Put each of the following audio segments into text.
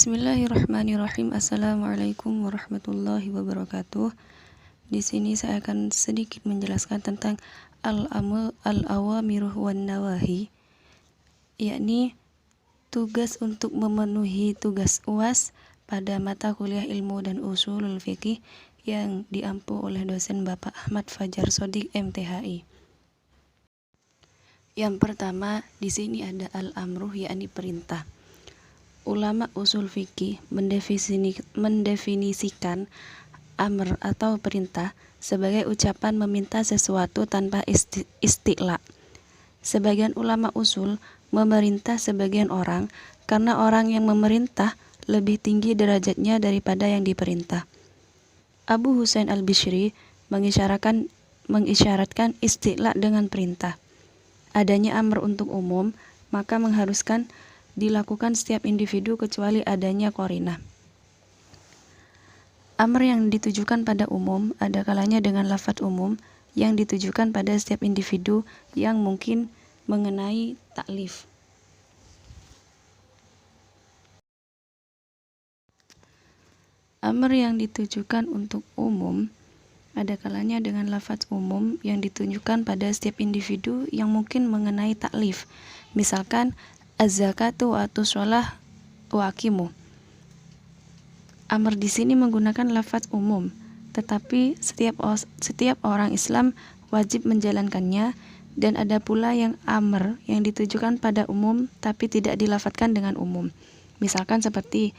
Bismillahirrahmanirrahim. Assalamualaikum warahmatullahi wabarakatuh. Di sini saya akan sedikit menjelaskan tentang al-awamiruh wan nawahi, yakni tugas untuk memenuhi tugas UAS pada mata kuliah ilmu dan usulul fikih yang diampu oleh dosen Bapak Ahmad Fajar Shodiq MTHI. Yang pertama, di sini ada al-amruh, yakni perintah. Ulama usul fikih mendefinisikan amr atau perintah sebagai ucapan meminta sesuatu tanpa isti'la. Sebagian ulama usul memerintah sebagian orang karena orang yang memerintah lebih tinggi derajatnya daripada yang diperintah. Abu Husain al-Bishri mengisyaratkan isti'la dengan perintah. Adanya amr untuk umum, maka mengharuskan dilakukan setiap individu kecuali adanya qarinah. Amr yang ditujukan pada umum ada kalanya dengan lafadz umum yang ditujukan pada setiap individu yang mungkin mengenai taklif. Amr yang ditujukan untuk umum ada kalanya dengan lafadz umum yang ditujukan pada setiap individu yang mungkin mengenai taklif. Misalkan az-zakatu wa atus-shalah wa aqimu. Amr di sini menggunakan lafadz umum, tetapi setiap orang Islam wajib menjalankannya, dan ada pula yang amr yang ditujukan pada umum tapi tidak dilafadzkan dengan umum. Misalkan seperti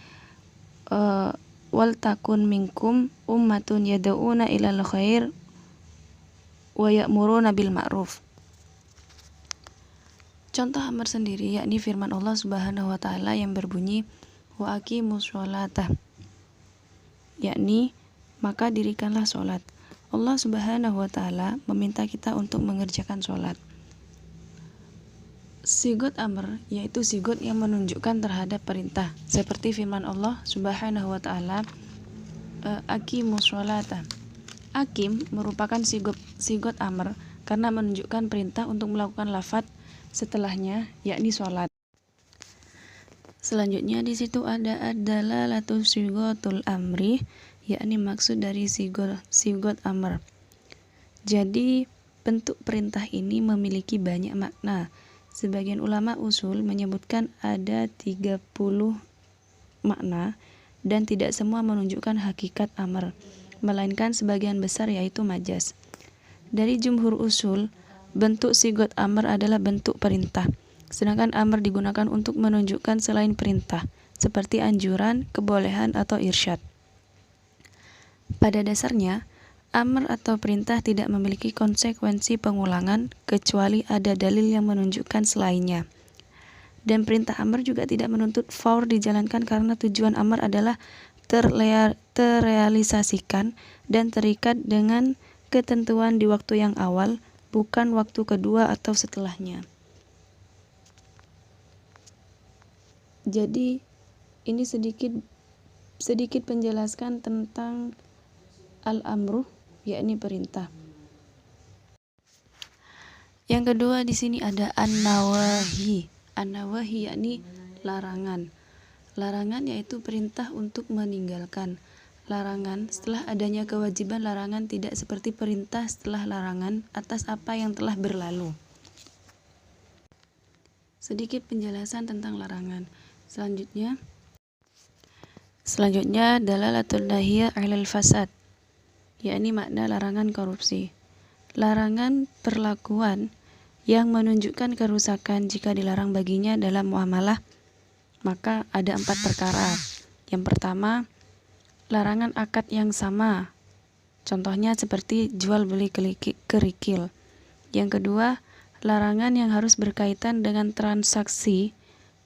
wal takun minkum ummatun yad'una ilal khair wa ya'muruna bil ma'ruf. Contoh amr sendiri yakni firman Allah Subhanahu wa taala yang berbunyi wa aqimus sholata, yakni maka dirikanlah sholat. Allah Subhanahu wa taala meminta kita untuk mengerjakan sholat. Sigot amr yaitu sigot yang menunjukkan terhadap perintah, seperti firman Allah Subhanahu wa taala aqimus sholata. Aqim merupakan sigot amr karena menunjukkan perintah untuk melakukan lafadz setelahnya, yakni sholat. Selanjutnya di situ ada ad-dalalatu sigotul amri, yakni maksud dari sigot amr. Jadi bentuk perintah ini memiliki banyak makna. Sebagian ulama usul menyebutkan ada 30 makna dan tidak semua menunjukkan hakikat amr, melainkan sebagian besar yaitu majas. Dari jumhur usul, bentuk sigot amr adalah bentuk perintah, sedangkan amr digunakan untuk menunjukkan selain perintah, seperti anjuran, kebolehan, atau irsyad. Pada dasarnya, amr atau perintah tidak memiliki konsekuensi pengulangan kecuali ada dalil yang menunjukkan selainnya. Dan perintah amr juga tidak menuntut faur dijalankan karena tujuan amr adalah terrealisasikan dan terikat dengan ketentuan di waktu yang awal, bukan waktu kedua atau setelahnya. Jadi ini sedikit penjelaskan tentang al-amruh, yakni perintah. Yang kedua di sini ada an-nawahi. An-nawahi yakni larangan. Larangan yaitu perintah untuk meninggalkan. Larangan setelah adanya kewajiban, larangan tidak seperti perintah setelah larangan atas apa yang telah berlalu. Sedikit penjelasan tentang larangan. Selanjutnya dalalatul nahiyah 'alal fasad, yakni makna larangan korupsi. Larangan perlakuan yang menunjukkan kerusakan jika dilarang baginya dalam muamalah, maka ada 4 perkara. Yang pertama, larangan akad yang sama, contohnya seperti jual beli kerikil. Yang kedua, larangan yang harus berkaitan dengan transaksi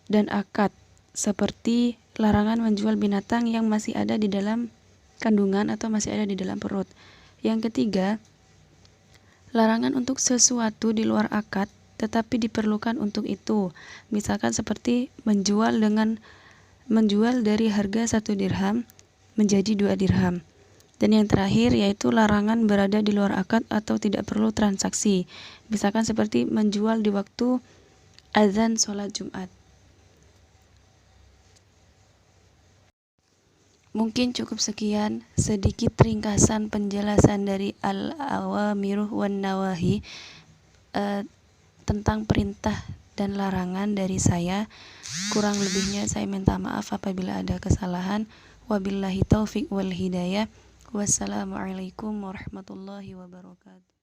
dan akad, seperti larangan menjual binatang yang masih ada di dalam kandungan atau masih ada di dalam perut. Yang ketiga, larangan untuk sesuatu di luar akad tetapi diperlukan untuk itu, misalkan seperti menjual dari harga 1 dirham menjadi 2 dirham. Dan yang terakhir yaitu larangan berada di luar akad atau tidak perlu transaksi, misalkan seperti menjual di waktu azan sholat Jumat. Mungkin cukup sekian sedikit ringkasan penjelasan dari al-awamiruh wan nawahi tentang perintah dan larangan dari saya. Kurang lebihnya saya minta maaf apabila ada kesalahan. Wabillahi taufik wal hidayah. Wassalamualaikum warahmatullahi wabarakatuh.